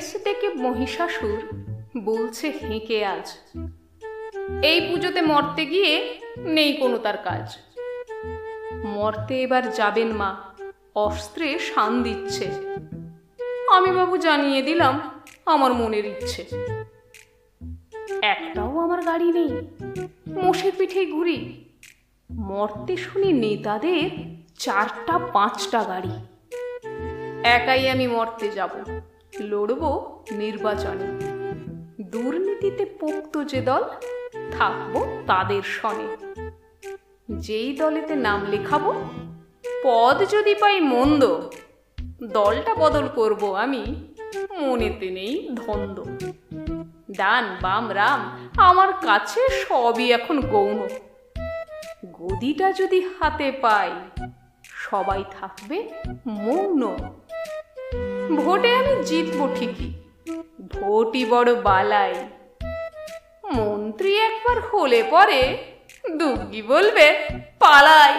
শেষ দেখে মহিষাসুর বলছে হেঁকে আজ, এই পুজোতে মরতে গিয়ে নেই কোনো তার কাজ। মরতে এবার যাবেন মা, অস্ত্রে শান দিচ্ছে। আমি বাবু জানিয়ে দিলাম আমার মনের ইচ্ছে। একটাও আমার গাড়ি নেই, মোষের পিঠে ঘুরি। মরতে শুনি নেতাদের 4-5টা গাড়ি। একাই আমি মরতে যাব, লড়ব নির্বাচনে। দুর্নীতিতে পোক্ত যে দল, থাকবো তাদের সনে। যেই দলেতে নাম লেখাবো, পদ যদি পাই মন্দ, দলটা বদল করব আমি, মনেতে নেই ধন্দ। ডান বাম রাম আমার কাছে সবই এখন গৌণ। গদিটা যদি হাতে পাই, সবাই থাকবে মৌন। ভোটে আমি জিতবো ঠিকই, ভোটই বড় বালাই। মন্ত্রী একবার হলে পরে দুগ্গি বলবে পালাই।